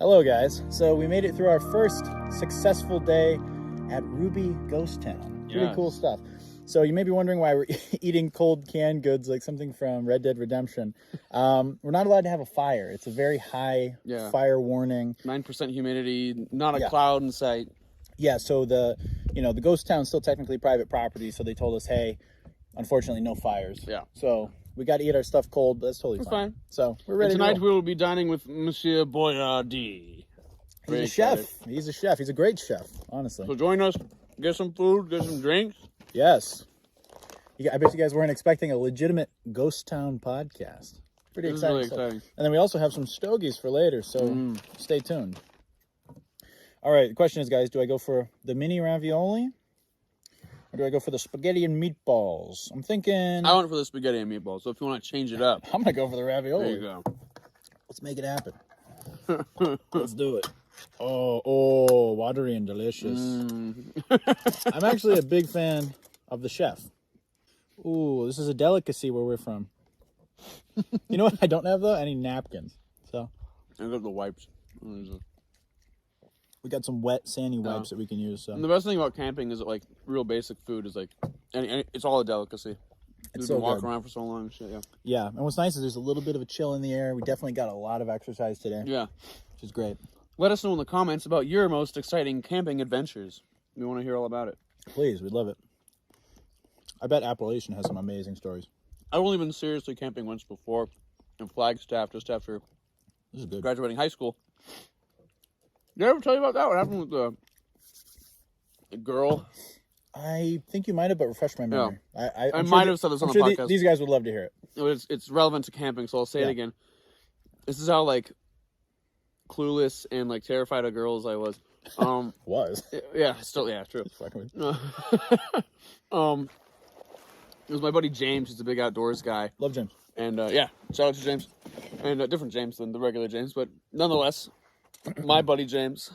Hello, guys. So we made it through our first successful day at Ruby Ghost Town. Pretty cool stuff. So you may be wondering why we're eating cold canned goods like something from Red Dead Redemption. We're not allowed to have a fire. It's a very high fire warning. 9% humidity, not a cloud in sight. Yeah, so the ghost town's still technically private property, so they told us, hey, unfortunately, no fires. Yeah. So we got to eat our stuff cold, but that's totally fine. So we're ready. And tonight we will be dining with Monsieur Boyardee. He's a chef. He's a chef. He's a great chef, honestly. So join us, get some food, get some drinks. Yes. I bet you guys weren't expecting a legitimate ghost town podcast. Pretty exciting. Really exciting. And then we also have some stogies for later, so stay tuned. All right, the question is, guys, do I go for the mini ravioli? Or do I go for the spaghetti and meatballs? I'm thinking... I went for the spaghetti and meatballs, so if you want to change it up... I'm going to go for the ravioli. There you go. Let's make it happen. Let's do it. Oh, watery and delicious. I'm actually a big fan of the chef. Ooh, this is a delicacy where we're from. You know what I don't have, though? Any napkins. So I got the wipes. We got some wet, sandy wipes that we can use. So. And the best thing about camping is that, like, real basic food is, like, and it's all a delicacy. We've been walking around for so long and shit, Yeah, and what's nice is there's a little bit of a chill in the air. We definitely got a lot of exercise today. Yeah. Which is great. Let us know in the comments about your most exciting camping adventures. We want to hear all about it. Please, we'd love it. I bet Appalachian has some amazing stories. I've only been seriously camping once before in Flagstaff, just after graduating high school. Did I ever tell you about that? What happened with the girl? I think you might have, but refresh my memory. Yeah. I might have said this on the podcast. These guys would love to hear it. It's relevant to camping, so I'll say it again. This is how, like, clueless and, like, terrified of girls I was. Yeah, true. It was my buddy James. He's a big outdoors guy. Love James. And, shout out to James. And different James than the regular James, but nonetheless, my buddy James,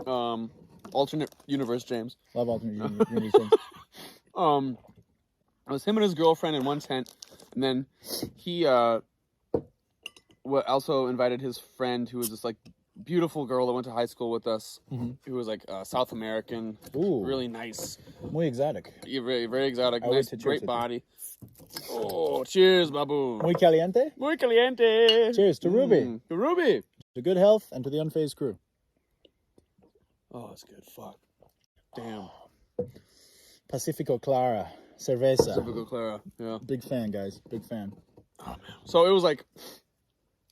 alternate universe James. Love alternate universe James. It was him and his girlfriend in one tent, and then he also invited his friend, who was this, like, beautiful girl that went to high school with us, who was, like, South American. Ooh. Really nice. Muy exotic. Yeah, very, very exotic. Nice, great body. Oh, cheers, babu. Muy caliente? Muy caliente. Cheers to Ruby. To Ruby. To good health and to the unfazed crew. Oh, that's good. Fuck. Damn. Pacifico Clara. Cerveza. Pacifico Clara, yeah. Big fan, guys. Big fan. Oh, man. So it was, like,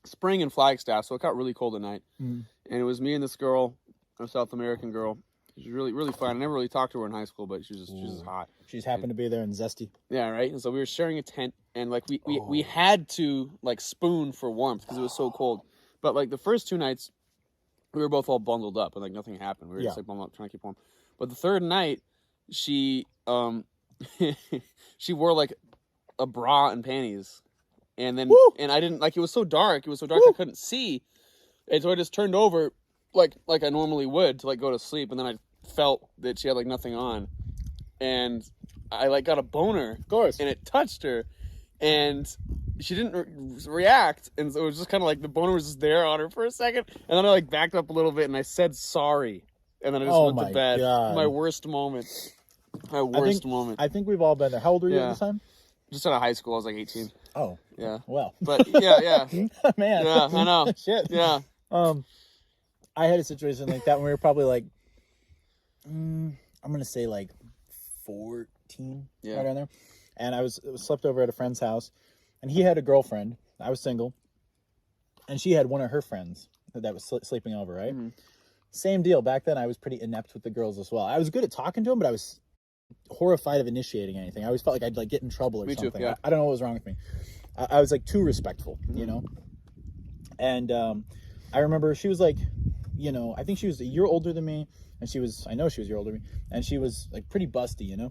spring in Flagstaff, so it got really cold at night. And it was me and this girl, a South American girl. She was really, really fun. I never really talked to her in high school, but she was just hot. She's happened to be there and zesty. Yeah, right? And so we were sharing a tent, and, like, we had to, like, spoon for warmth because it was so cold. But, like, the first 2 nights, we were both all bundled up, and, like, nothing happened. We were just, like, bundled up, trying to keep warm. But the third night, she she wore, like, a bra and panties. And then, and I didn't, like, it was so dark I couldn't see. And so I just turned over, like I normally would, to, like, go to sleep. And then I felt that she had, like, nothing on. And I, like, got a boner. Of course. And it touched her. And she didn't react. And so it was just kind of like the boner was just there on her for a second. And then I, like, backed up a little bit and I said sorry. And then I just went to bed. God. My worst moment. My worst moment. I think we've all been there. How old were you at this time? Just out of high school. I was like 18. Oh. Yeah. Well. But yeah. Man. Yeah, I know. Shit. Yeah. I had a situation like that when we were probably like, I'm going to say like 14, right around there. And I was slept over at a friend's house, and he had a girlfriend. I was single. And she had one of her friends that was sleeping over, right? Same deal. Back then, I was pretty inept with the girls as well. I was good at talking to them, but I was horrified of initiating anything. I always felt like I'd, like, get in trouble or something. Me too, yeah. I don't know what was wrong with me. I was, like, too respectful, you know? And I remember she was, like, you know, I think she was a year older than me, and I know she was a year older than me, and she was, like, pretty busty, you know?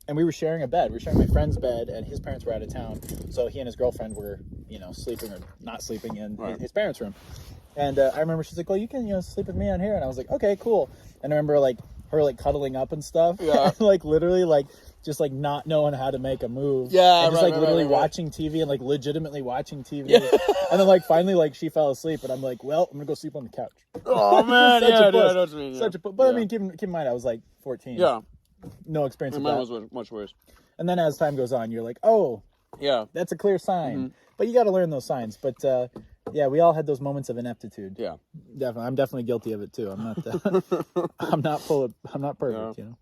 And we were sharing a bed. We were sharing my friend's bed, and his parents were out of town, so he and his girlfriend were, you know, sleeping or not sleeping in his parents' room. And I remember she's like, well, you can, you know, sleep with me on here. And I was like, okay, cool. And I remember, like, her like cuddling up and stuff. Yeah. Like literally like just like not knowing how to make a move. Yeah, and just right, like literally right. watching TV and like legitimately watching TV. Yeah. And then like finally like she fell asleep and I'm like, well, I'm gonna go sleep on the couch. Oh man, Such yeah, a dude, I puss. know what you mean. Such a puss. But I mean, keep in mind I was like 14. Yeah. No experience with Mine that. was much worse. And then as time goes on, you're like, oh, yeah, that's a clear sign. But you got to learn those signs. But yeah, we all had those moments of ineptitude. Yeah, definitely. I'm definitely guilty of it too. I'm not. I'm not perfect. You know.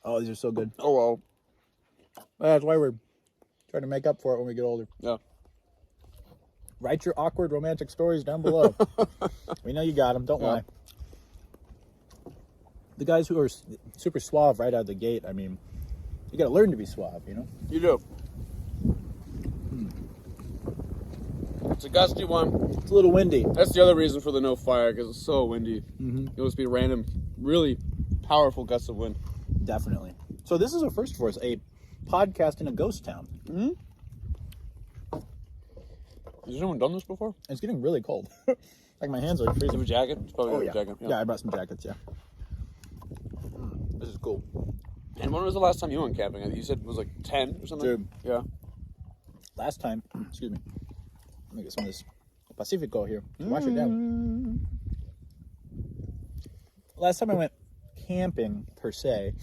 Oh, these are so good. Oh well. That's why we're trying to make up for it when we get older. Yeah. Write your awkward romantic stories down below. We know you got them. Don't lie. The guys who are super suave right out of the gate, I mean, you got to learn to be suave, you know? You do. It's a gusty one. It's a little windy. That's the other reason for the no fire, because it's so windy. It'll just be random, really powerful gusts of wind. Definitely. So this is a first for us, a podcast in a ghost town. Has anyone done this before? It's getting really cold. Like my hands are Do you freezing. have a jacket? It's probably a jacket. Yeah, I brought some jackets, yeah. This is cool. And when was the last time you went camping? You said it was like 10 or something? Dude. Yeah. Last time, excuse me. Let me get some of this Pacifico here. Wash it down. Last time I went camping, per se,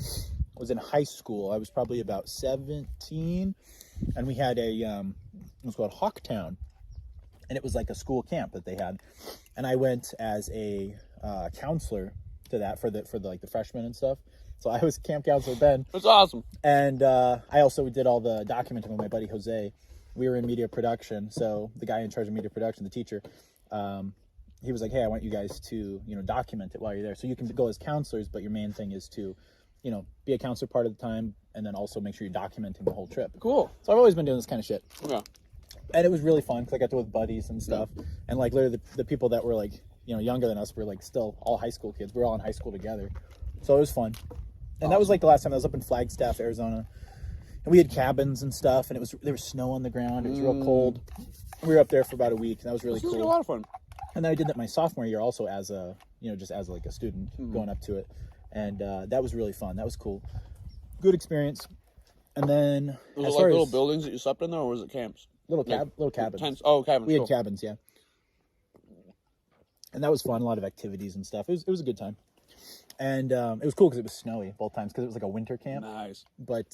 was in high school. I was probably about 17. And we had it was called Hawktown. And it was like a school camp that they had. And I went as a counselor to that for the like the freshmen and stuff. So I was camp counselor Ben. That's awesome. And I also did all the documenting with my buddy Jose. We were in media production, so the guy in charge of media production, the teacher, he was like, "Hey, I want you guys to, document it while you're there. So you can go as counselors, but your main thing is to, be a counselor part of the time, and then also make sure you're documenting the whole trip." Cool. So I've always been doing this kind of shit. Yeah. And it was really fun because I got to with buddies and stuff, and like literally the people that were like, younger than us were like still all high school kids. We were all in high school together, so it was fun. And that was like the last time I was up in Flagstaff, Arizona. And we had cabins and stuff, and there was snow on the ground. It was real cold. We were up there for about a week, and that was really cool. It was a lot of fun. And then I did that my sophomore year also as a, just as like a student going up to it. And that was really fun. That was cool. Good experience. And then Was it like little buildings that you slept in there, or was it camps? Little cabins. Tents. Oh, cabins. We had cabins, yeah. And that was fun. A lot of activities and stuff. It was a good time. And it was cool because it was snowy both times because it was like a winter camp. Nice. But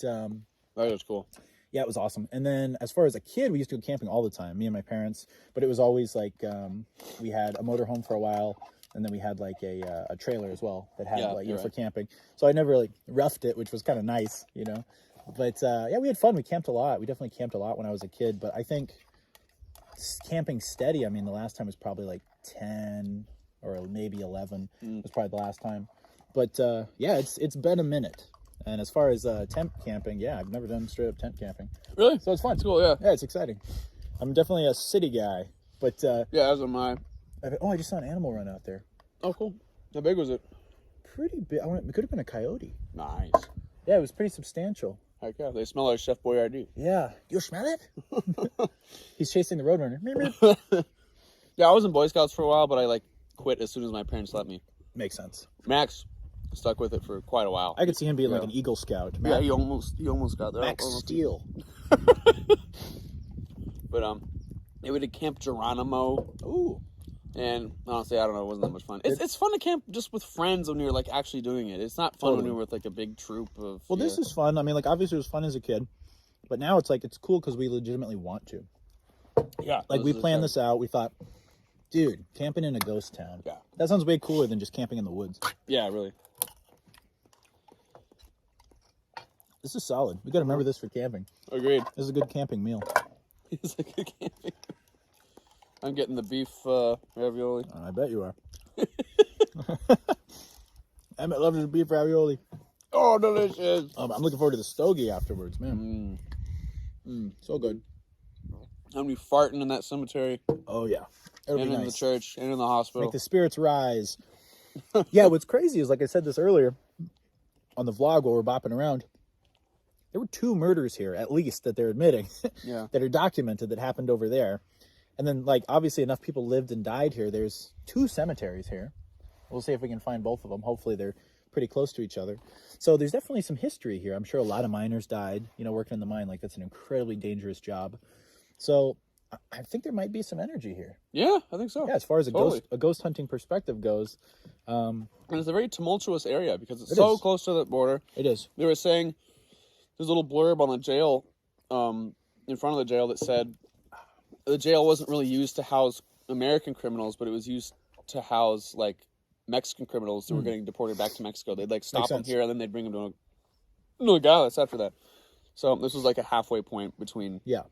that was cool. yeah, it was awesome. And then as far as a kid, we used to go camping all the time, me and my parents. But it was always like we had a motorhome for a while, and then we had like a trailer as well that had for camping. So I never like roughed it, which was kind of nice, But yeah, we had fun. We camped a lot. We definitely camped a lot when I was a kid. But I think camping steady, I mean, the last time was probably like 10 or maybe 11 was probably the last time. But yeah, it's been a minute. And as far as tent camping, yeah, I've never done straight up tent camping. Really? So it's fun. It's cool, yeah. Yeah, it's exciting. I'm definitely a city guy, but yeah, as am I. I just saw an animal run out there. Oh, cool. How big was it? Pretty big. It could have been a coyote. Nice. Yeah, it was pretty substantial. Heck yeah, they smell like Chef Boyardee. Yeah. You smell it? He's chasing the roadrunner. Yeah, I was in Boy Scouts for a while, but I quit as soon as my parents let me. Makes sense. Max stuck with it for quite a while. I could see him being like an Eagle Scout. Yeah, he almost got there. Max Steel. But we did Camp Geronimo. Ooh. And honestly, I don't know, it wasn't that much fun. It's fun to camp just with friends when you're actually doing it. It's not fun when you're with a big troop of. Well, this is fun. I mean, obviously it was fun as a kid, but now it's it's cool because we legitimately want to. Yeah. We planned this out. We thought, dude, camping in a ghost town. Yeah. That sounds way cooler than just camping in the woods. Yeah, really. This is solid. We got to remember this for camping. Agreed. This is a good camping meal. It's a good camping. I'm getting the beef ravioli. I bet you are. Emmett loves his beef ravioli. Oh, delicious. I'm looking forward to the stogie afterwards, man. So good. I'm gonna be farting in that cemetery. Oh, yeah. It'll and be in nice. the church, and in the hospital. Make the spirits rise. Yeah, what's crazy is, like I said this earlier on the vlog while we're bopping around, there were 2 murders here, at least, that they're admitting, that are documented that happened over there. And then, obviously enough people lived and died here. There's 2 cemeteries here. We'll see if we can find both of them. Hopefully they're pretty close to each other. So there's definitely some history here. I'm sure a lot of miners died, working in the mine. Like, that's an incredibly dangerous job. So I think there might be some energy here. Yeah, I think so. Yeah, as far as a ghost hunting perspective goes. And it's a very tumultuous area because it's so close to the border. It is. They were saying there's a little blurb on the jail, in front of the jail that said the jail wasn't really used to house American criminals, but it was used to house like Mexican criminals who were getting deported back to Mexico. They'd like stop them here and then they'd bring them to Nogales after that. So this was like a halfway point between. Yeah.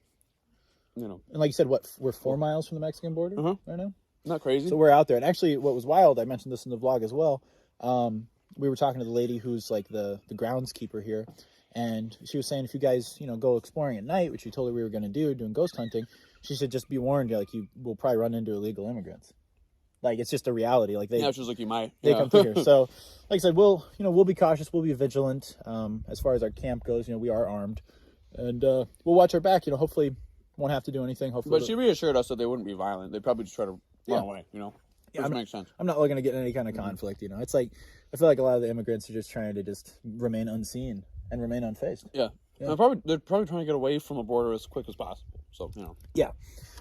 And like you said, we're 4 miles from the Mexican border right now? Not crazy. So we're out there. And actually, what was wild, I mentioned this in the vlog as well, we were talking to the lady who's like the groundskeeper here, and she was saying if you guys, go exploring at night, which we told her we were going to do, doing ghost hunting, she said just be warned, like you will probably run into illegal immigrants. Like, it's just a reality. Like she was like, you might. They come through here. So, like I said, we'll be cautious. We'll be vigilant. As far as our camp goes, we are armed. And we'll watch our back. Hopefully won't have to do anything. Hopefully. But she reassured us that they wouldn't be violent. They'd probably just try to run away, Which makes sense. I'm not looking to get in any kind of conflict, It's like, I feel like a lot of the immigrants are just trying to just remain unseen and remain unfazed. Yeah. They're probably trying to get away from a border as quick as possible. So, Yeah.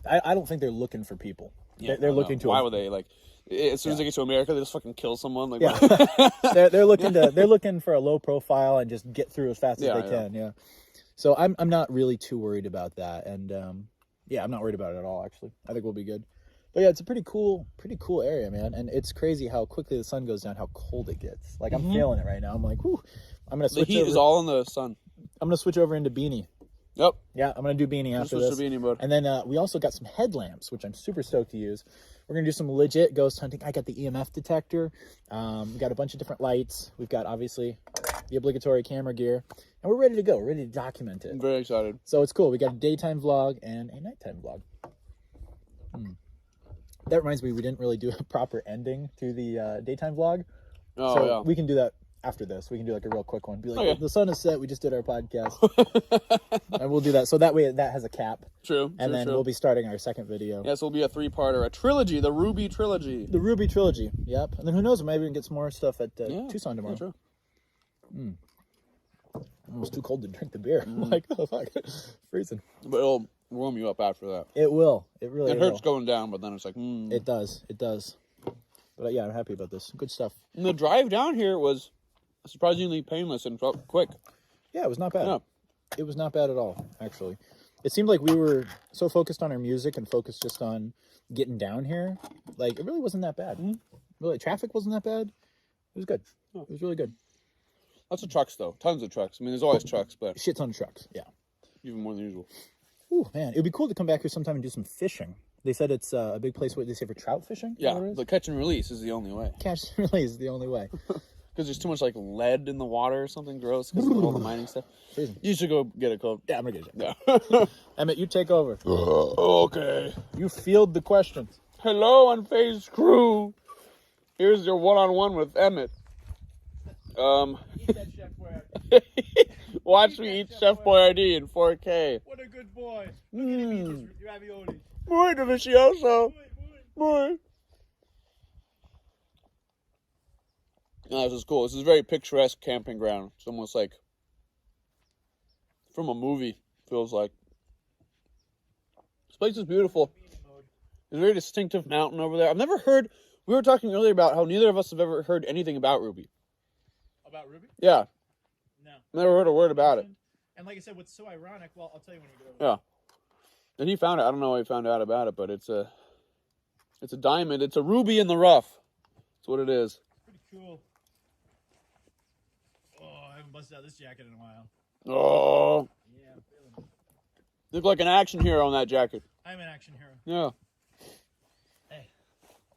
I don't think they're looking for people. Yeah, they're looking to. Why would they, like, as soon as they get to America, they just fucking kill someone? Like, they're looking for a low profile and just get through as fast as they can. Yeah. So I'm not really too worried about that. And, I'm not worried about it at all, actually. I think we'll be good. But yeah, it's a pretty cool area, man. And it's crazy how quickly the sun goes down, how cold it gets. Like, I'm feeling it right now. I'm like, whew. I'm going to switch over. The heat is all in the sun. I'm going to switch over into beanie. Yep. Yeah, I'm going to do beanie after this. Switch to beanie, bud. And then we also got some headlamps, which I'm super stoked to use. We're going to do some legit ghost hunting. I got the EMF detector. We got a bunch of different lights. We've got, obviously, the obligatory camera gear. And we're ready to go. We're ready to document it. I'm very excited. So it's cool. We got a daytime vlog and a nighttime vlog. That reminds me, we didn't really do a proper ending to the daytime vlog. Oh, so yeah. We can do that after this. We can do like a real quick one. Be like, the sun is set. We just did our podcast. And we'll do that. So that way that has a cap. True. And then we'll be starting our second video. Yes, it'll be a 3-parter, a trilogy, the Ruby trilogy. The Ruby trilogy. Yep. And then who knows? Maybe we can get some more stuff at Tucson tomorrow. Yeah, true. It was too cold to drink the beer. I'm like, oh, fuck. Freezing. But it'll warm you up after that. It will. It really will. It hurts going down, but then it's like, It does. It does. But yeah, I'm happy about this. Good stuff. And the drive down here was surprisingly painless and felt quick. Yeah, it was not bad. Yeah. It was not bad at all, actually. It seemed like we were so focused on our music and focused just on getting down here. Like, it really wasn't that bad. Really, traffic wasn't that bad. It was good. It was really good. Lots of trucks, though. Tons of trucks. I mean, there's always trucks, but... Shit ton of trucks, yeah. Even more than usual. Ooh, man. It would be cool to come back here sometime and do some fishing. They said it's a big place, what they say, for trout fishing? Yeah, the catch and release is the only way. Catch and release is the only way. Because there's too much, like, lead in the water or something gross because of all the mining stuff. Freezing. You should go get a coat. Yeah, I'm going to get it. Yeah. Emmett, you take over. Okay. You field the questions. Hello, Unfazed crew. Here's your one-on-one with Emmett. Eat that Chef Boyardee. Watch me eat Chef Boyardee in 4K. What a good boy. Look at him eat his ravioli. Muy delicioso. Muy. No, this is cool. This is a very picturesque camping ground. It's almost like from a movie, feels like. This place is beautiful. There's a very distinctive mountain over there. I've never heard, we were talking earlier about how neither of us have ever heard anything about Ruby. About Ruby? Yeah. No. Never heard a word about it. And like I said, what's so ironic, well, I'll tell you when you get over there. Yeah. And he found it. I don't know how he found out about it, but it's a diamond. It's a ruby in the rough. That's what it is. Pretty cool. Oh, I haven't busted out this jacket in a while. Oh. Yeah, I'm feeling it. Look like an action hero on that jacket. I'm an action hero. Yeah. Hey.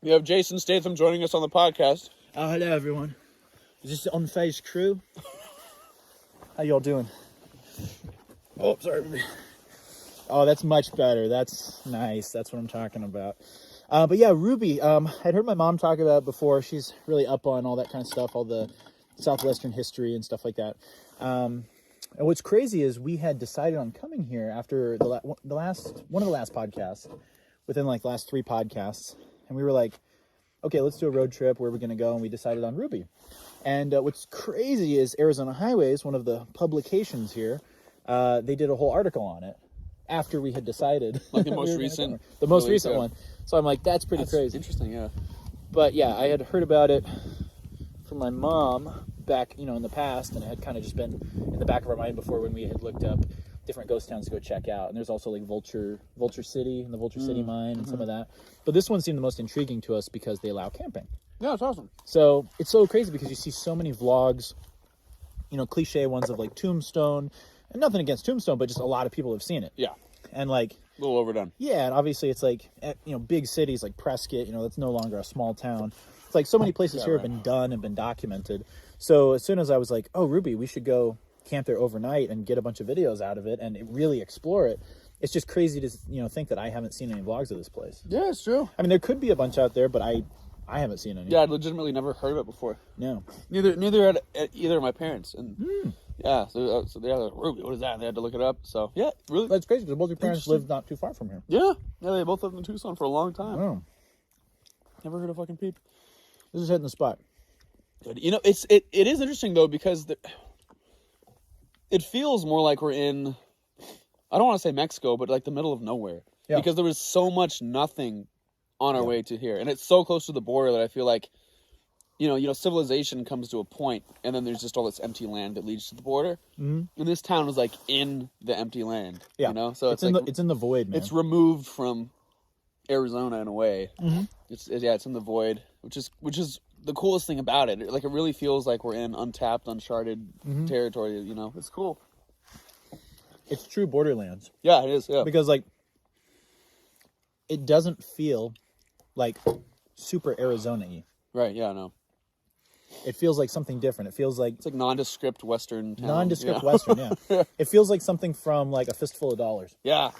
We have Jason Statham joining us on the podcast. Hello, everyone. Is this the Unfazed crew? How y'all doing? Oh, sorry. Oh, that's much better. That's nice. That's what I'm talking about. But yeah, Ruby, I'd heard my mom talk about it before. She's really up on all that kind of stuff, all the Southwestern history and stuff like that. And what's crazy is we had decided on coming here after one of the last podcasts, within like the last 3 podcasts. And we were like, okay, let's do a road trip. Where we're going to go? And we decided on Ruby. And what's crazy is Arizona Highways, one of the publications here, they did a whole article on it after we had decided. Like the most recent? The most recent one. So I'm like, that's pretty crazy. Interesting, yeah. But yeah, I had heard about it from my mom back, in the past, and it had kind of just been in the back of our mind before when we had looked up different ghost towns to go check out. And there's also like Vulture City and the Vulture City mine and some of that. But this one seemed the most intriguing to us because they allow camping. Yeah, it's awesome. So it's so crazy because you see so many vlogs, cliche ones of like Tombstone, and nothing against Tombstone, but just a lot of people have seen it. Yeah. And like, a little overdone. Yeah, and obviously it's like, big cities like Prescott, that's no longer a small town. It's like so many places here have been done and been documented. So as soon as I was like, oh, Ruby, we should go camp there overnight and get a bunch of videos out of it and really explore it. It's just crazy to, think that I haven't seen any vlogs of this place. Yeah, it's true. I mean, there could be a bunch out there, but I haven't seen any. Yeah, I'd legitimately never heard of it before. No. Neither had either of my parents. And yeah, so they're like, Ruby, what is that? And they had to look it up. So yeah, really. That's crazy because both your parents lived not too far from here. Yeah, they both lived in Tucson for a long time. Oh. Never heard of fucking peep. This is hitting the spot. It is interesting though because it feels more like we're in, I don't want to say Mexico, but like the middle of nowhere. Yeah. Because there was so much nothing on our way to here, and it's so close to the border that I feel like, civilization comes to a point, and then there's just all this empty land that leads to the border. Mm-hmm. And this town is like in the empty land. Yeah. So it's in the void, man. It's removed from Arizona in a way. Mm-hmm. It's in the void, which is the coolest thing about it. Like, it really feels like we're in untapped, uncharted territory. It's cool. It's true Borderlands. Yeah, it is. Yeah, because like, it doesn't feel like super Arizona-y. Right. Yeah. No. It feels like something different. It feels like it's like nondescript Western town. Nondescript Western. Yeah. It feels like something from like A Fistful of Dollars. Yeah.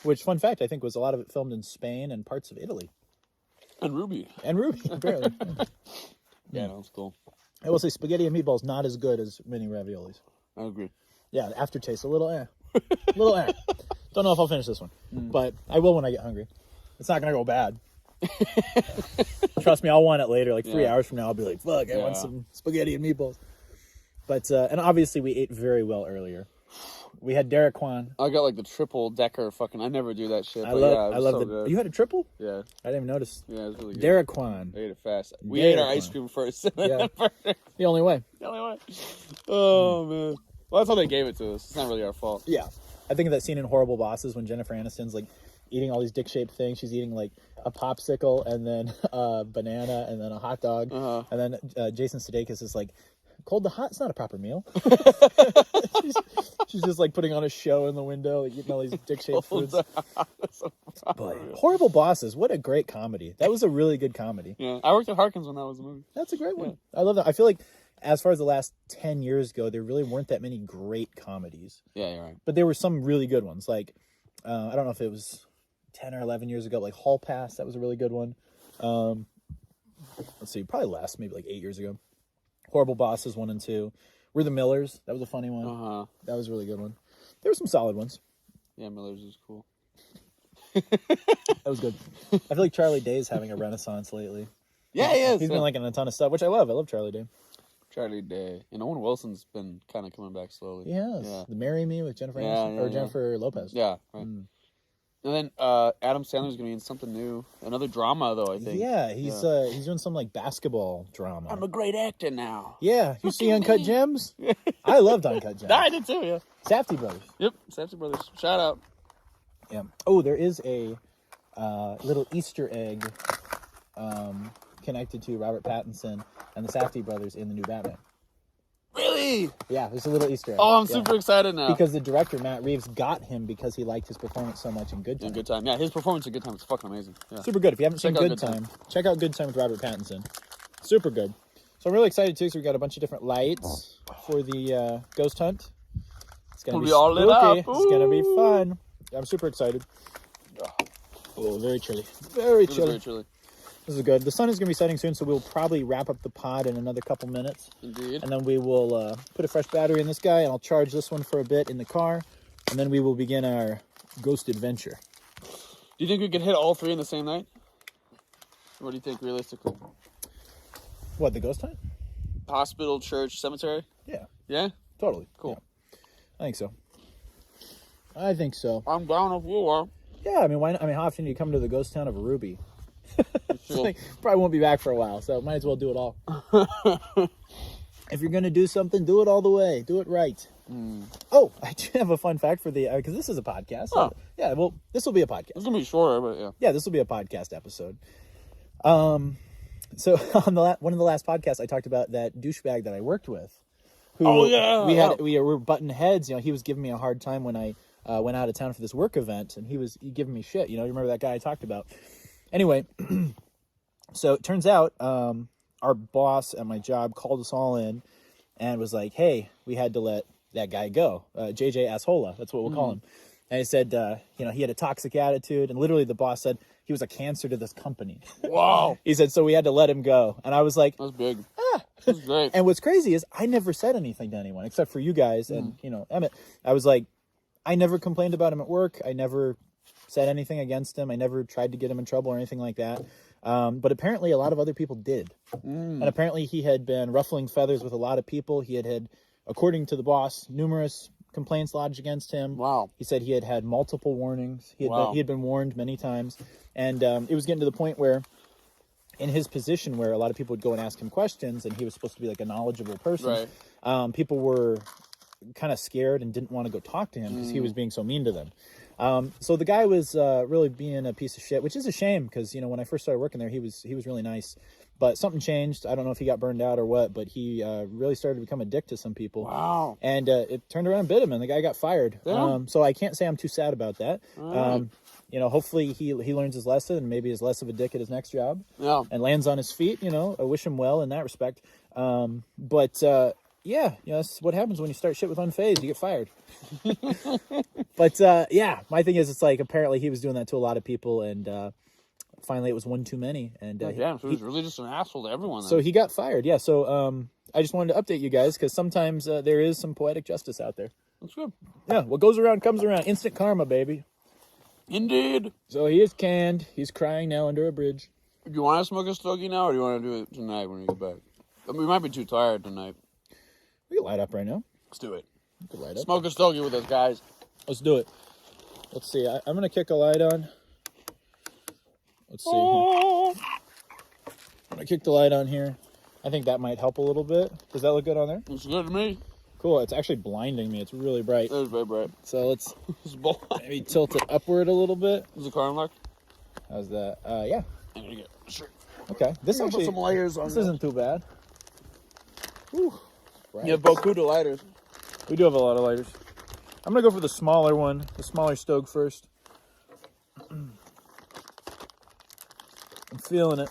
Which, fun fact, I think was a lot of it filmed in Spain and parts of Italy. And Ruby, apparently. Yeah, that's cool. I will say spaghetti and meatballs not as good as mini raviolis. I agree. Yeah, the aftertaste, a little Don't know if I'll finish this one, but I will when I get hungry. It's not going to go bad. Trust me, I'll want it later. Like 3 hours from now, I'll be like, fuck, I want some spaghetti and meatballs. But, and obviously we ate very well earlier. We had Derek Kwan. I got like the triple decker fucking. I never do that shit. I love the. Good. You had a triple? Yeah. I didn't even notice. Yeah, it was really good. Derek Kwan. I ate it fast. We ate our ice cream first. Yeah. The only way. Oh man. Well, that's how they gave it to us. It's not really our fault. Yeah. I think of that scene in Horrible Bosses when Jennifer Aniston's like eating all these dick-shaped things. She's eating like a popsicle and then a banana and then a hot dog. And then Jason Sudeikis is like, cold to hot, it's not a proper meal. she's just like putting on a show in the window, like eating all these dick-shaped foods. But Horrible Bosses, what a great comedy. That was a really good comedy. Yeah, I worked at Harkins when that was a movie. That's a great one. I love that. I feel like as far as the last 10 years go, there really weren't that many great comedies. Yeah, you're right. But there were some really good ones. Like, I don't know if it was 10 or 11 years ago, like Hall Pass, that was a really good one. Let's see, probably last maybe like 8 years ago. Horrible Bosses 1 and 2. We're the Millers. That was a funny one. That was a really good one. There were some solid ones. Yeah, Millers is cool. That was good. I feel like Charlie Day's having a renaissance lately. Yeah, he is. He's been liking a ton of stuff, which I love. I love Charlie Day. Charlie Day. And Owen Wilson's been kind of coming back slowly. He has. Yeah. The Marry Me with Jennifer Aniston, or Jennifer Lopez. Yeah, right. And then Adam Sandler's going to be in something new. Another drama, though, I think. Yeah, he's doing some, like, basketball drama. I'm a great actor now. Yeah. You see Uncut Gems? I loved Uncut Gems. I did, too, yeah. Safdie Brothers. Yep, Safdie Brothers. Shout out. Yeah. Oh, there is a little Easter egg connected to Robert Pattinson and the Safdie Brothers in the new Batman. Really? Yeah, there's a little Easter egg. Oh, I'm super excited now. Because the director, Matt Reeves, got him because he liked his performance so much in Good Time. In Good Time. Yeah, his performance in Good Time is fucking amazing. Yeah. Super good. If you haven't seen Good Time, check out Good Time with Robert Pattinson. Super good. So I'm really excited, too, because we got a bunch of different lights for the ghost hunt. It's going to be all lit up. It's going to be fun. I'm super excited. Oh, very chilly. Very chilly. Very chilly. This is good. The sun is going to be setting soon, so we'll probably wrap up the pod in another couple minutes. Indeed. And then we will put a fresh battery in this guy, and I'll charge this one for a bit in the car. And then we will begin our ghost adventure. Do you think we could hit all three in the same night? What do you think realistically? What, the ghost hunt? Hospital, church, cemetery? Yeah. Yeah? Totally. Cool. Yeah. I think so. I'm down if you are. Yeah, I mean, why not? I mean, how often do you come to the ghost town of Ruby? Like, probably won't be back for a while, so might as well do it all. If you're going to do something, do it all the way. Do it right. Oh, I do have a fun fact for the, because this is a podcast. So, yeah, well, this will be a podcast. It's going to be shorter, but yeah. Yeah, this will be a podcast episode. So on one of the last podcasts, I talked about that douchebag that I worked with. Who we were butting heads. You know, he was giving me a hard time when I went out of town for this work event, and he giving me shit. You know, you remember that guy I talked about? Anyway, so it turns out our boss at my job called us all in and was like, "Hey, we had to let that guy go, JJ Asshola. That's what we'll call him." And he said, you know, he had a toxic attitude, and literally the boss said he was a cancer to this company. Wow. He said, so we had to let him go. And I was like, that's big. That's great. And what's crazy is I never said anything to anyone except for you guys and, you know, Emmett. I was like, I never complained about him at work. I never said anything against him. I never tried to get him in trouble or anything like that. But apparently a lot of other people did. And apparently he had been ruffling feathers with a lot of people. He had, according to the boss, numerous complaints lodged against him. Wow. He said he had multiple warnings. He had been warned many times. And it was getting to the point where in his position where a lot of people would go and ask him questions and he was supposed to be like a knowledgeable person, people were kind of scared and didn't want to go talk to him because he was being so mean to them. So the guy was really being a piece of shit, which is a shame because, you know, when I first started working there, he was really nice. But something changed. I don't know if he got burned out or what, but he really started to become a dick to some people. Wow. And it turned around and bit him, and the guy got fired. Yeah. So I can't say I'm too sad about that. You know, hopefully he learns his lesson and maybe is less of a dick at his next job. Yeah. And lands on his feet, you know. I wish him well in that respect. But yeah, you know, that's what happens when you start shit with unfazed. You get fired. But yeah, my thing is, it's like apparently he was doing that to a lot of people, and finally it was one too many. And so he was really just an asshole to everyone then. So he got fired. Yeah. So I just wanted to update you guys because sometimes there is some poetic justice out there. That's good. Yeah. What goes around comes around. Instant karma, baby. Indeed. So he is canned. He's crying now under a bridge. Do you want to smoke a stogie now, or do you want to do it tonight when you get back? I mean, we might be too tired tonight. We can light up right now. Let's do it. We can light up. Smoke a stogie with us, guys. Let's do it. Let's see. I'm going to kick a light on. Let's see. I'm going to kick the light on here. I think that might help a little bit. Does that look good on there? Looks good to me. Cool. It's actually blinding me. It's really bright. It is very bright. So let's maybe tilt it upward a little bit. Is the car unlocked? How's that? Yeah. I'm gonna get sure. Okay. This actually put some layers on. This isn't too bad. Whew. Right. You have beaucoup de lighters. We do have a lot of lighters. I'm gonna go for the smaller one, the smaller Stoke first. I'm feeling it.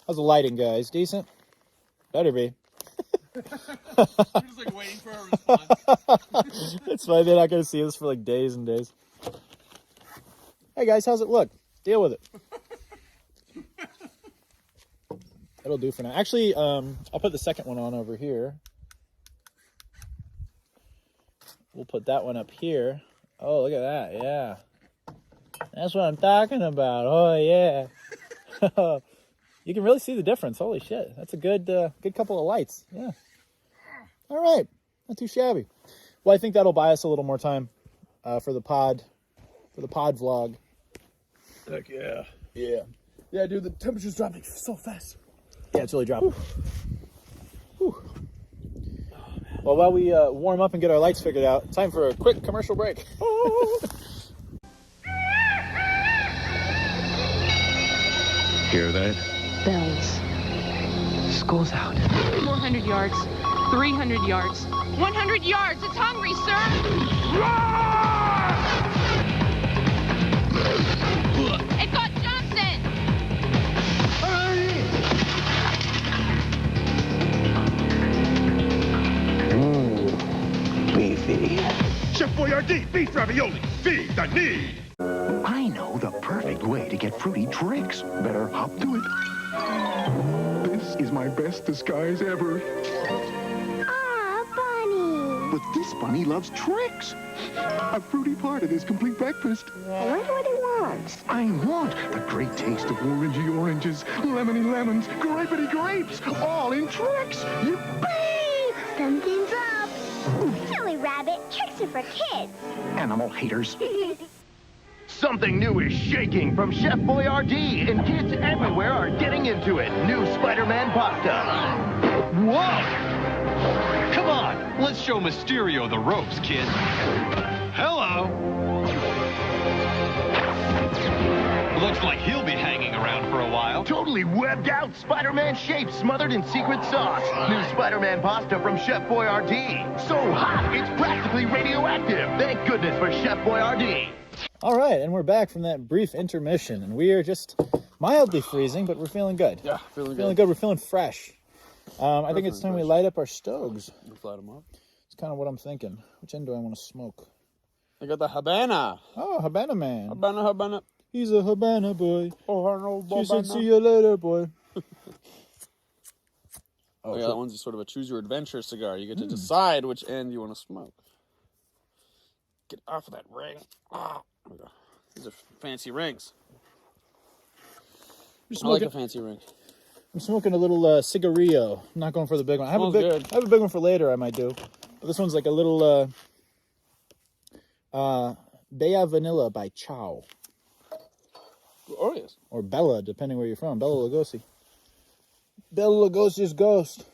How's the lighting, guys? Decent? Better be. You're just like waiting for a response. It's fine. They're not gonna see this for like days and days. Hey guys, how's it look? Deal with it. That'll do for now. Actually, I'll put the second one on over here. We'll put that one up here. Oh, look at that. Yeah. That's what I'm talking about. Oh, yeah. You can really see the difference. Holy shit. That's a good couple of lights. Yeah. All right. Not too shabby. Well, I think that'll buy us a little more time for the pod vlog. Heck yeah. Yeah. Yeah, dude, the temperature's dropping so fast. Yeah, it's really dropping. Whew. Well, while we warm up and get our lights figured out, time for a quick commercial break. Hear that? Bells. School's out. 400 yards. 300 yards. 100 yards! It's hungry, sir! It got Johnson! Ooh, beefy. Chef Boyardee, beef ravioli, feed the need. I know the perfect way to get fruity tricks. Better hop to it. This is my best disguise ever. Aw, Bunny. But this bunny loves tricks. A fruity part of his complete breakfast. I wonder what he wants. I want the great taste of orangey oranges, lemony lemons, grapey grapes, all in tricks. Yippee! Something's up. Silly rabbit, tricks are for kids. Animal haters. Something new is shaking from Chef Boyardee, and kids everywhere are getting into it. New Spider-Man pasta. Whoa! Come on, let's show Mysterio the ropes, kid. Hello. Looks like he'll be hanging around for a while. Totally webbed out Spider-Man shape smothered in secret sauce. New Spider-Man pasta from Chef Boyardee. So hot, it's practically radioactive. Thank goodness for Chef Boyardee. All right, and we're back from that brief intermission, and we are just mildly freezing, but we're feeling good. Yeah, feeling good. We're feeling fresh. I think it's time we light up our stoves. Let's light them up. It's kind of what I'm thinking. Which end do I want to smoke? I got the Habana. Oh, Habana man. Habana. He's a Habana boy. Oh, no, She said, see you later, boy. Oh, yeah, that one's sort of a choose-your-adventure cigar. You get to decide which end you want to smoke. Get off of that ring. Ah, these are fancy rings. I like a fancy ring. I'm smoking a little cigarillo. I'm not going for the big one. I have a big one for later. I might do, but this one's like a little Bella Vanilla by Chow. Oh yes. Or Bella, depending where you're from. Bella Lugosi's ghost.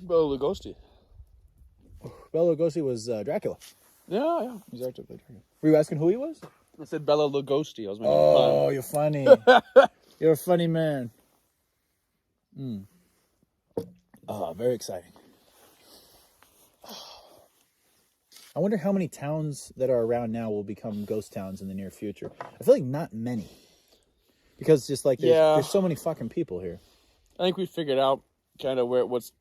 Bela Lugosi. Bela Lugosi was Dracula. Yeah. He's actively Dracula. Were you asking who he was? I said Bela Lugosi. I was making Oh, fun. you're funny. You're a funny man. Oh, very exciting. I wonder how many towns that are around now will become ghost towns in the near future. I feel like not many. Because just like there's so many fucking people here. I think we figured out kind of what works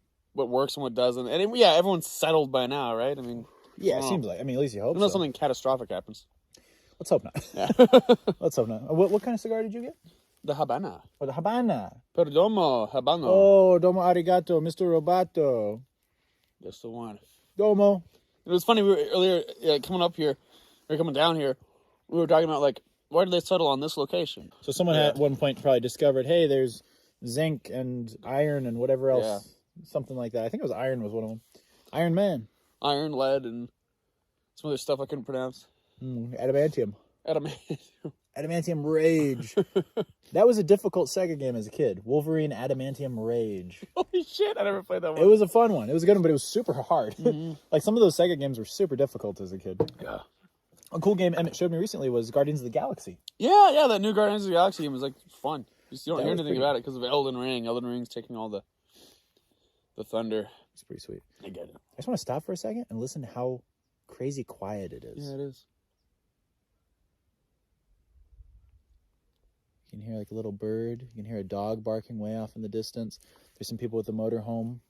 and what doesn't. And everyone's settled by now, right? I mean, yeah, it seems like. I mean, at least you hope unless so. something catastrophic happens. Let's hope not. Yeah. Let's hope not. What kind of cigar did you get? The Habana. Oh, the Habana. Perdomo, Habano. Oh, domo arigato, Mr. Robato. That's the one. Domo. It was funny, we were earlier coming down here, we were talking about, like, why did they settle on this location? So someone at one point probably discovered, hey, there's zinc and iron and whatever else, something like that. I think it was iron was one of them. Iron Man. Iron, lead, and some other stuff I couldn't pronounce. Adamantium. Adamantium. Adamantium Rage. That was a difficult Sega game as a kid. Wolverine Adamantium Rage. Holy shit, I never played that one. It was a fun one. It was a good one, but it was super hard. Like some of those Sega games were super difficult as a kid. Yeah. A cool game Emmett showed me recently was Guardians of the Galaxy. Yeah, that new Guardians of the Galaxy game was like fun. You don't hear anything pretty about it because of Elden Ring. Elden Ring's taking all the thunder. It's pretty sweet. I get it. I just want to stop for a second and listen to how crazy quiet it is. Yeah, it is. You can hear like a little bird. You can hear a dog barking way off in the distance. There's some people with a motorhome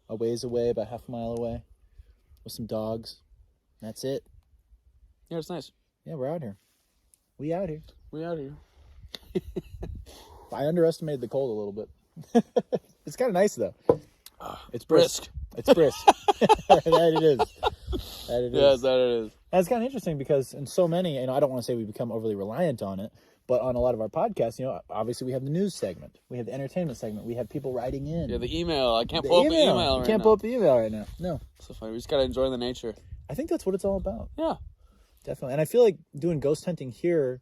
a ways away, about half a mile away, with some dogs. That's it. Yeah, it's nice. Yeah, we're out here. We out here. We out here. I underestimated the cold a little bit. It's kind of nice though. It's brisk. It's brisk. That it is. That it is. Yes, that it is. And it's kind of interesting because in so many, I don't want to say we become overly reliant on it, but on a lot of our podcasts, obviously we have the news segment, we have the entertainment segment, we have people writing in. Yeah, the email. I can't pull up the email right now. Can't pull up the email right now. No. So funny. We just gotta enjoy the nature. I think that's what it's all about. Yeah. Definitely. And I feel like doing ghost hunting here,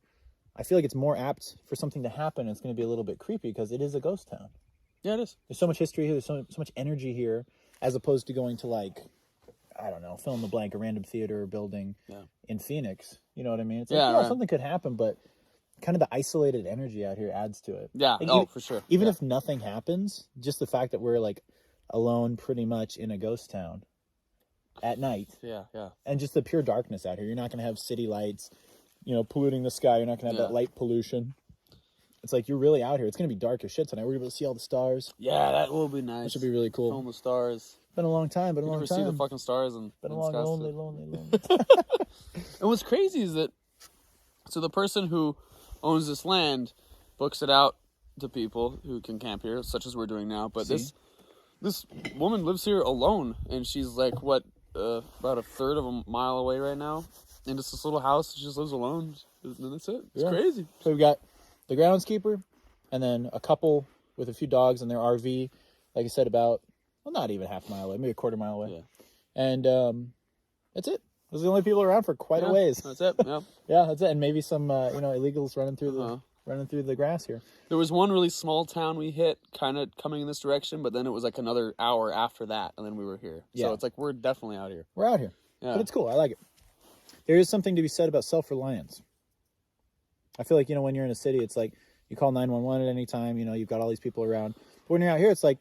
I feel like it's more apt for something to happen. It's going to be a little bit creepy because it is a ghost town. Yeah, it is. There's so much history here. There's so much energy here, as opposed to going to fill in the blank, a random theater or building in Phoenix. You know what I mean? It's like, something could happen, but kind of the isolated energy out here adds to it. Yeah. Like, for sure. Even if nothing happens, just the fact that we're like alone pretty much in a ghost town at night. Yeah. And just the pure darkness out here. You're not going to have city lights, polluting the sky. You're not going to have that light pollution. It's like you're really out here. It's going to be dark as shit tonight. We're able to see all the stars. Yeah, that will be nice. That should be really cool. Film the stars. Been a long time. You never see the fucking stars and been a long, lonely. And what's crazy is that the person who owns this land books it out to people who can camp here, such as we're doing now. But this woman lives here alone, and she's like, what, about a third of a mile away right now, in just this little house. She just lives alone, and that's it. It's crazy. So we've got the groundskeeper, and then a couple with a few dogs in their RV, like I said, about, well, not even half a mile away, maybe a quarter mile away. Yeah. And that's it. Those are the only people around for quite a ways. That's it. Yeah. Yeah, that's it. And maybe some illegals running through the grass here. There was one really small town we hit, kind of coming in this direction, but then it was like another hour after that, and then we were here. Yeah. So it's like we're definitely out here. We're out here. Yeah. But it's cool. I like it. There is something to be said about self-reliance. I feel like, when you're in a city, it's like you call 911 at any time, you've got all these people around. But when you're out here, it's like,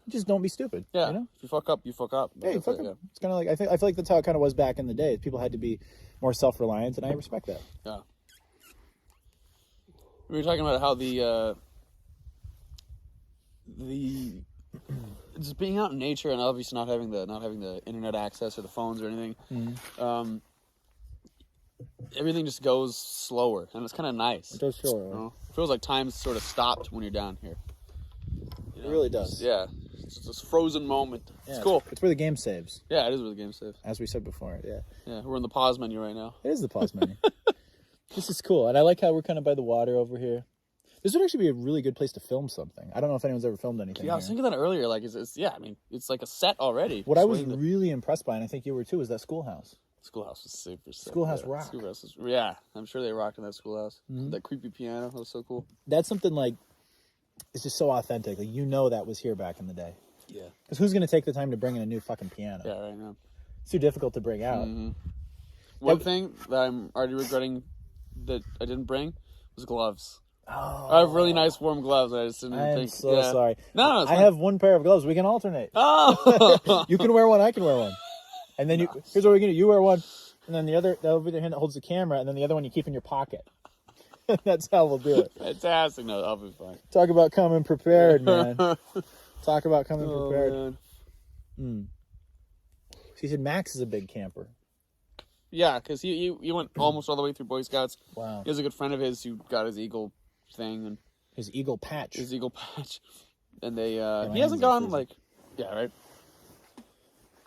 just don't be stupid. Yeah. If you fuck up, you fuck up. Yeah, you fuck up. Yeah. It's kind of like, I feel like that's how it kind of was back in the day. People had to be more self-reliant, and I respect that. Yeah. We were talking about how the just being out in nature, and obviously not having the internet access or the phones or anything. Mm-hmm. Everything just goes slower, and it's kind of nice. It does slower. It feels like time's sort of stopped when you're down here. It really does. Yeah. It's just this frozen moment. Yeah, it's cool. It's where the game saves. Yeah, it is where the game saves. As we said before, yeah. Yeah, we're in the pause menu right now. It is the pause menu. This is cool. And I like how we're kind of by the water over here. This would actually be a really good place to film something. I don't know if anyone's ever filmed anything. Yeah, I was thinking that earlier. Like, it's like a set already. What I was really impressed by, and I think you were too, is that schoolhouse. Schoolhouse was super sick. Schoolhouse rock. Schoolhouse was, yeah, I'm sure they rocked in that schoolhouse. Mm-hmm. That creepy piano, that was so cool. That's something like, it's just so authentic. Like, that was here back in the day. Yeah. Because who's going to take the time to bring in a new fucking piano? Yeah, right now. It's too difficult to bring out. Mm-hmm. One thing that I'm already regretting that I didn't bring was gloves. Oh. I have really nice warm gloves. I just didn't think. I'm so sorry. No, I have one pair of gloves. We can alternate. Oh. You can wear one. I can wear one. And then here's what we're going to do. You wear one. And then the other hand that holds the camera. And then the other one you keep in your pocket. That's how we'll do it. Fantastic. No, I'll be fine. Talk about coming prepared, man. Talk about coming prepared. Man. She said Max is a big camper. Yeah, because he went almost all the way through Boy Scouts. Wow. He has a good friend of his who got his Eagle thing. And his Eagle patch. And they, he hasn't gone right?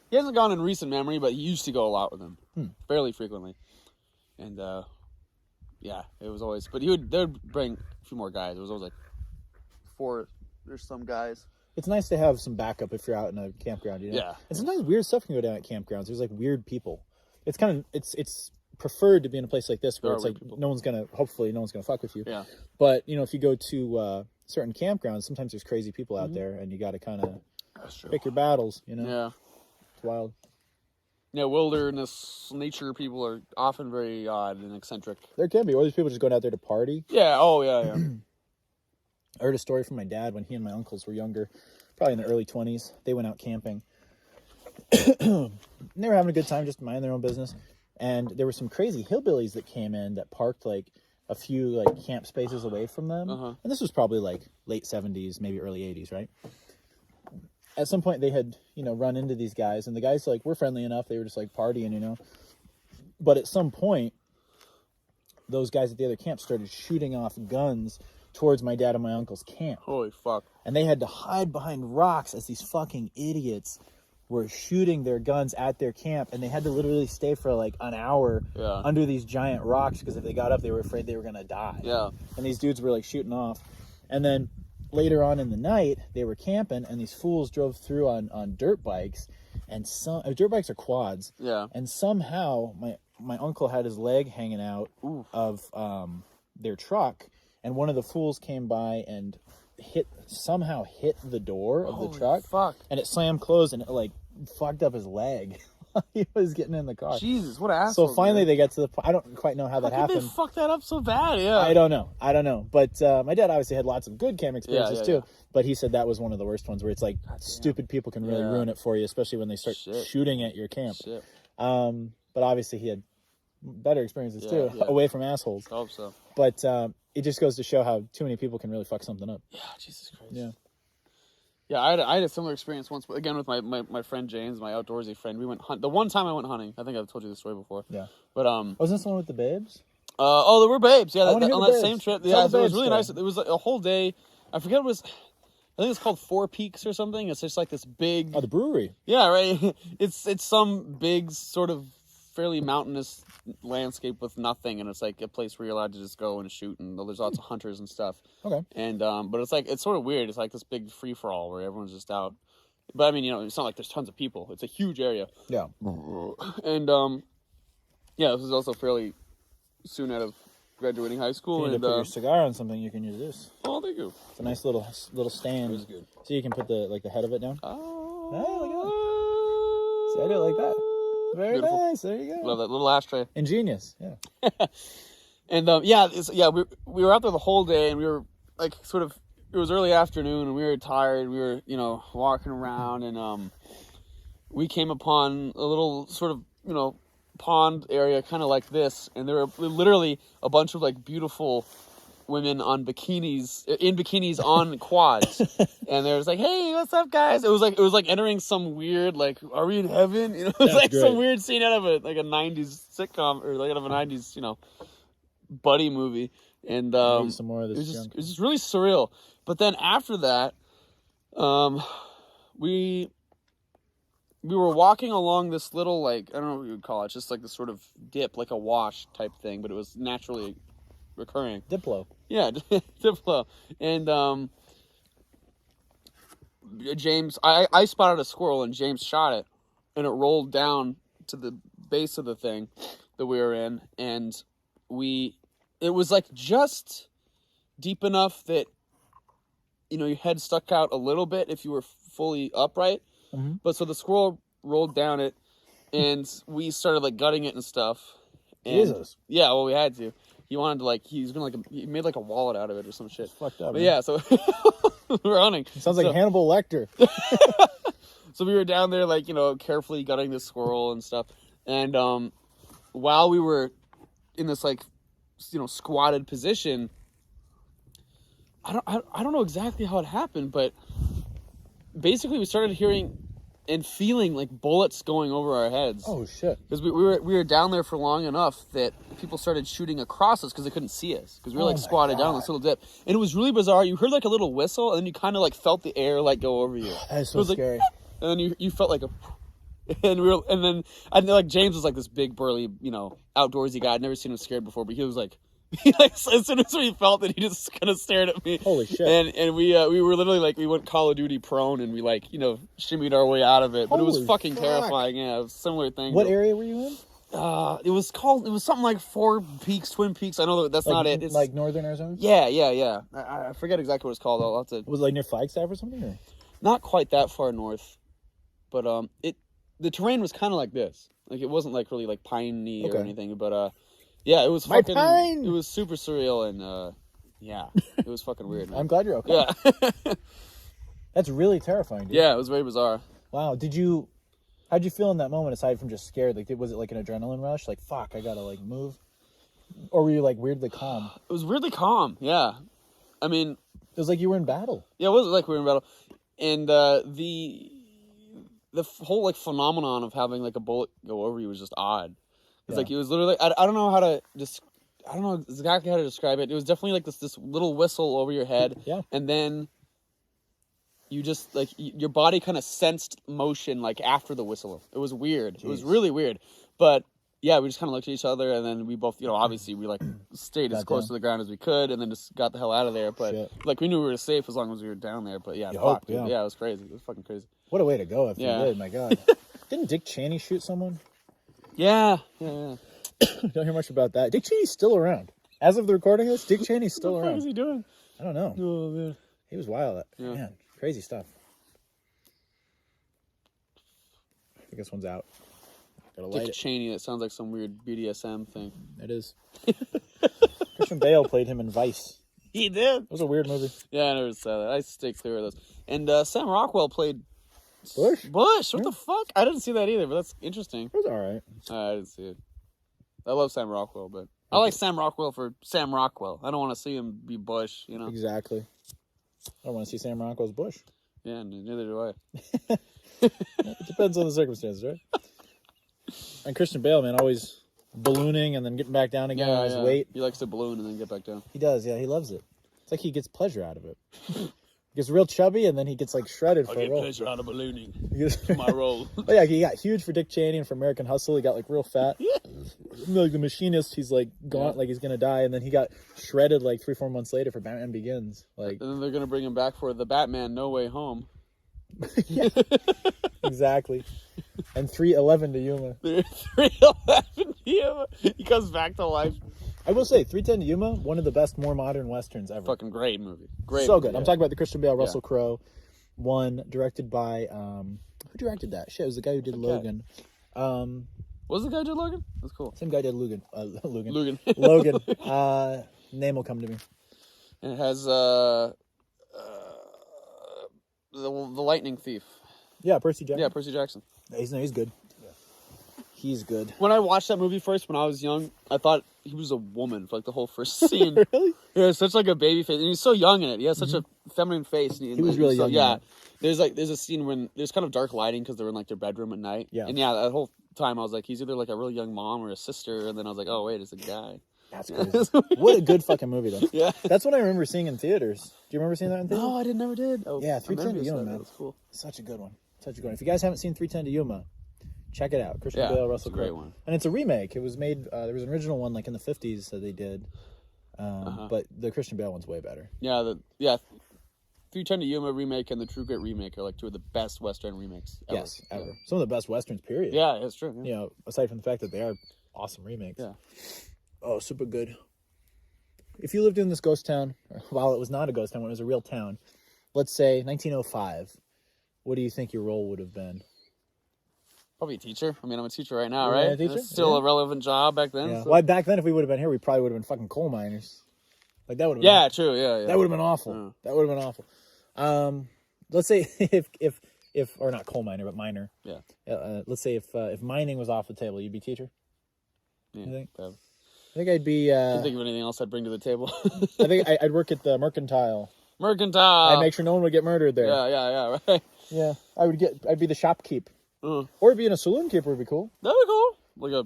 He hasn't gone in recent memory, but he used to go a lot with him. Fairly frequently. And, yeah, it was always, but they would bring a few more guys. It was always like 4, there's some guys. It's nice to have some backup if you're out in a campground, Yeah. And sometimes weird stuff can go down at campgrounds. There's like weird people. It's kind of, it's preferred to be in a place like this where it's like people. hopefully no one's gonna fuck with you. Yeah. But, if you go to certain campgrounds, sometimes there's crazy people out there and you got to kind of pick your battles, Yeah. It's wild. Yeah, wilderness, nature people are often very odd and eccentric. There can be. Or there's people just going out there to party. Yeah, yeah. I heard a story from my dad when he and my uncles were younger, probably in their early 20s. They went out camping. And they were having a good time, just minding their own business. And there were some crazy hillbillies that came in that parked like a few like camp spaces away from them. Uh-huh. And this was probably like late 70s, maybe early 80s, right? At some point they had, run into these guys, and the guys were friendly enough. They were just partying, But at some point, those guys at the other camp started shooting off guns towards my dad and my uncle's camp. Holy fuck. And they had to hide behind rocks as these fucking idiots were shooting their guns at their camp, and they had to literally stay for like an hour under these giant rocks because if they got up, they were afraid they were going to die. Yeah. And these dudes were shooting off. And then later on in the night, they were camping, and these fools drove through on dirt bikes, and dirt bikes are quads. Yeah. And somehow my uncle had his leg hanging out of their truck, and one of the fools came by and somehow hit the door of the truck. Fuck. And it slammed closed, and it fucked up his leg. He was getting in the car. Jesus, what asshole. So finally they get to the point. I don't quite know how that happened. They fucked that up so bad, yeah. I don't know. But my dad obviously had lots of good camp experiences too. But he said that was one of the worst ones where it's stupid people can really ruin it for you, especially when they start shooting at your camp. Shit. But obviously he had better experiences too, away from assholes. I hope so. But it just goes to show how too many people can really fuck something up. Yeah, Jesus Christ. Yeah. Yeah, I had a similar experience once, again with my friend James, my outdoorsy friend. We went the one time I went hunting. I think I've told you this story before. Yeah. But wasn't this the one with the babes? There were babes. Yeah, on that babes. same trip. Tell Yeah, the it was babes really story. nice. It was a whole day. I forget it was. I think it's called Four Peaks or something. It's just like this big. Oh, the brewery. Yeah, right. It's some big sort of fairly mountainous landscape with nothing, and it's like a place where you're allowed to just go and shoot, and there's lots of hunters and stuff. Okay. And but it's sort of weird. It's like this big free for all where everyone's just out. But I mean, it's not like there's tons of people. It's a huge area. Yeah. And yeah, this is also fairly soon out of graduating high school. If you need and to put your cigar on something, you can use this. Oh, thank you. It's a nice little stand. It was good. So you can put the head of it down. Oh, See, I do it like that. Very beautiful. nice. There you go. Love that little ashtray. Ingenious. Yeah. And we were out there the whole day, and we were like sort of. It was early afternoon, and we were tired. We were walking around, and we came upon a little sort of pond area, kind of like this, and there were literally a bunch of like beautiful women in bikinis on quads, and there was like, "Hey, what's up, guys?" It was like entering some weird like, "Are we in heaven?" It was like great. some weird scene out of a '90s sitcom or like out of a '90s buddy movie, and some more of this it was just really surreal. But then after that, we were walking along this little, like, I don't know what you would call it, just like this sort of dip, like a wash type thing, but it was naturally recurring. Diplo. Yeah, Diplo. And James, I spotted a squirrel and James shot it, and it rolled down to the base of the thing that we were in, and it was like just deep enough that your head stuck out a little bit if you were fully upright. Mm-hmm. But so the squirrel rolled down it, and we started like gutting it and stuff. And, Jesus. Yeah, well, we had to. He wanted to he made like a wallet out of it or some shit. Fucked up. But Man. yeah, so we were hunting. It sounds like Hannibal Lecter. So we were down there like carefully gutting this squirrel and stuff, and while we were in this like squatted position. I don't know exactly how it happened, but basically we started hearing and feeling like bullets going over our heads. Oh shit! Because we were down there for long enough that people started shooting across us because they couldn't see us because we were like squatted down on this little dip, and it was really bizarre. You heard like a little whistle, and then you kind of like felt the air like go over you. That is so scary. Like, and then you felt like and then I know like James was like this big burly outdoorsy guy. I'd never seen him scared before, but he was like. As soon as we felt it, he just kind of stared at me. Holy shit! And we were literally like we went Call of Duty prone and we like shimmied our way out of it. But it was fucking terrifying. Yeah, it was a similar thing. What area were you in? It was something like Four Peaks, Twin Peaks. I know that's not it. It's like northern Arizona. Yeah. I forget exactly what it's called. I'll have to. Was it like near Flagstaff or something? Or? Not quite that far north, but the terrain was kind of like this. Like it wasn't like really like piney or anything, but yeah, it was fucking. It was super surreal and yeah, it was fucking weird. Man. I'm glad you're okay. Yeah, that's really terrifying. Dude. Yeah, it was very bizarre. Wow, how'd you feel in that moment aside from just scared? Like, was it like an adrenaline rush? Like, fuck, I gotta like move, or were you like weirdly calm? It was weirdly calm. Yeah, I mean, it was like you were in battle. Yeah, it was like we were in battle, and the whole like phenomenon of having like a bullet go over you was just odd. It's like it was literally I don't know how to I don't know exactly how to describe it. It was definitely like this little whistle over your head, and then you just like your body kind of sensed motion like after the whistle. It was weird. Jeez. It was really weird, but yeah, we just kind of looked at each other, and then we both obviously we like stayed as close to the ground as we could, and then just got the hell out of there. But like we knew we were safe as long as we were down there. But yeah, fuck, dude. Yeah, it was crazy. It was fucking crazy. What a way to go if you did. My God, didn't Dick Cheney shoot someone? Yeah. Don't hear much about that. Dick Cheney's still around. As of the recording of this, Dick Cheney's still around. What is he doing? I don't know. Oh, man. He was wild. Yeah. Man, crazy stuff. I think this one's out. Gotta light Dick Cheney, that sounds like some weird BDSM thing. It is. Christian Bale played him in Vice. He did? It was a weird movie. Yeah, I never saw that. I stay clear of those. And Sam Rockwell played... Bush? What the fuck? I didn't see that either, but that's interesting. It was alright. I didn't see it. I love Sam Rockwell, but I like Sam Rockwell for Sam Rockwell. I don't want to see him be Bush, Exactly. I don't want to see Sam Rockwell's Bush. Yeah, neither do I. It depends on the circumstances, right? And Christian Bale, man, always ballooning and then getting back down again on his weight. He likes to balloon and then get back down. He does, yeah. He loves it. It's like he gets pleasure out of it. gets real chubby, and then he gets like shredded I'll for a get role. pleasure out of ballooning. He gets- For my role. Oh yeah, he got huge for Dick Cheney and for American Hustle. He got like real fat. Like the Machinist, he's like gaunt, like he's gonna die, and then he got shredded like 3-4 months later for Batman Begins. Like, And then they're gonna bring him back for the Batman No Way Home. yeah, exactly. And 311 to Yuma. 311 Yuma. He comes back to life. I will say, 310 to Yuma, one of the best, more modern westerns ever. Fucking great movie. Great. So movie, good. yeah. I'm talking about the Christian Bale, Russell Crowe one, directed by who directed that? Shit, it was the guy who did Logan. Was the guy who did Logan? That's cool. Same guy did Logan. Logan. Logan. Logan. Name will come to me. And it has the Lightning Thief. Yeah, Percy Jackson. Yeah, Percy Jackson. He's good. He's good. When I watched that movie first, when I was young, I thought he was a woman for like the whole first scene. Really? Yeah, such like a baby face, and he's so young in it. He has such a feminine face. And He was really young in Yeah, it. there's a scene when there's kind of dark lighting because they're in like their bedroom at night. Yeah. And yeah, that whole time I was like, he's either like a really young mom or a sister, and then I was like, oh wait, it's a guy. That's crazy. What a good fucking movie, though. Yeah. That's what I remember seeing in theaters. Do you remember seeing that in theaters? No, I never did. Oh, Yeah, 310 to Yuma, man. That's cool. Such a good one. Such a good one. If you guys haven't seen 310 to Yuma, check it out. Christian Yeah, Bale, it's Russell a great Crowe. one. And it's a remake. It was made, there was an original one like in the 50s that they did. But the Christian Bale one's way better. Yeah, 310 to Yuma remake and the True Grit remake are like two of the best Western remakes ever. Yes, ever. Some of the best Westerns, period. Yeah, that's true. Yeah. You know, aside from the fact that they are awesome remakes. Yeah. Oh, super good. If you lived in this ghost town, while it was not a ghost town, when it was a real town, let's say 1905, what do you think your role would have been? Probably a teacher. I mean, I'm a teacher right now, You're right? a teacher? It's still Yeah. a relevant job back then. Yeah. So. Well, back then, if we would have been here, we probably would have been fucking coal miners. Like, that would have been... Yeah, true. Yeah, yeah. That would have been awful. Yeah. That would have been awful. Let's say if or not coal miner, but miner. Yeah. Let's say if mining was off the table, you'd be teacher. Yeah. You think? Probably. I think I'd be. Can't think of anything else I'd bring to the table. I think I'd work at the mercantile. Mercantile. I'd make sure no one would get murdered there. Yeah, right. Yeah. I'd be the shopkeep. Uh, Or being a saloon keeper would be cool. that'd be cool. Like a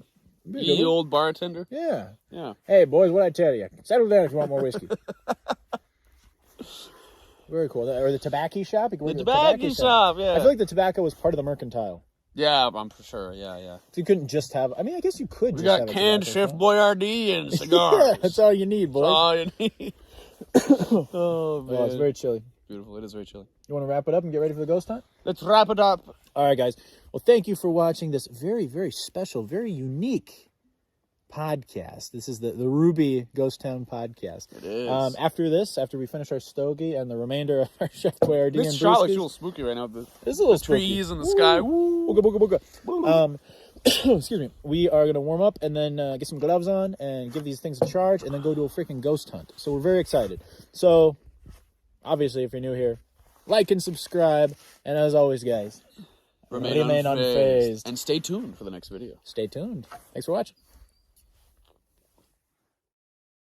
Be a good one. old bartender. Yeah. Yeah. Hey boys, what I tell you? Settle down if you want more whiskey. Very cool. Or the tobacco shop. You could work The at tobacco shop, yeah. I feel like the tobacco was part of the mercantile. Yeah, I'm for sure. Yeah, yeah. So you couldn't just have. I mean, I guess you could. We just got have a canned tobacco Chef shop. Boyardee and cigars. Yeah, that's all you need, boys. That's all you need. Oh, man. Oh, it's very chilly. Beautiful. It is very chilly. You want to wrap it up and get ready for the ghost hunt? Let's wrap it up. All right, guys. Well, thank you for watching this very, very special, very unique podcast. This is the Ruby Ghost Town podcast. It is. After we finish our stogie and the remainder of our Chef Boyardee This and shot looks a brewskis- little spooky right now. It's a little trees spooky. in the sky. Woo. Booga, booga, booga. Excuse me. We are going to warm up and then get some gloves on and give these things a charge and then go do a freaking ghost hunt. So we're very excited. So, obviously, if you're new here, like and subscribe. And as always, guys, remain unfazed. And stay tuned for the next video. Stay tuned. Thanks for watching.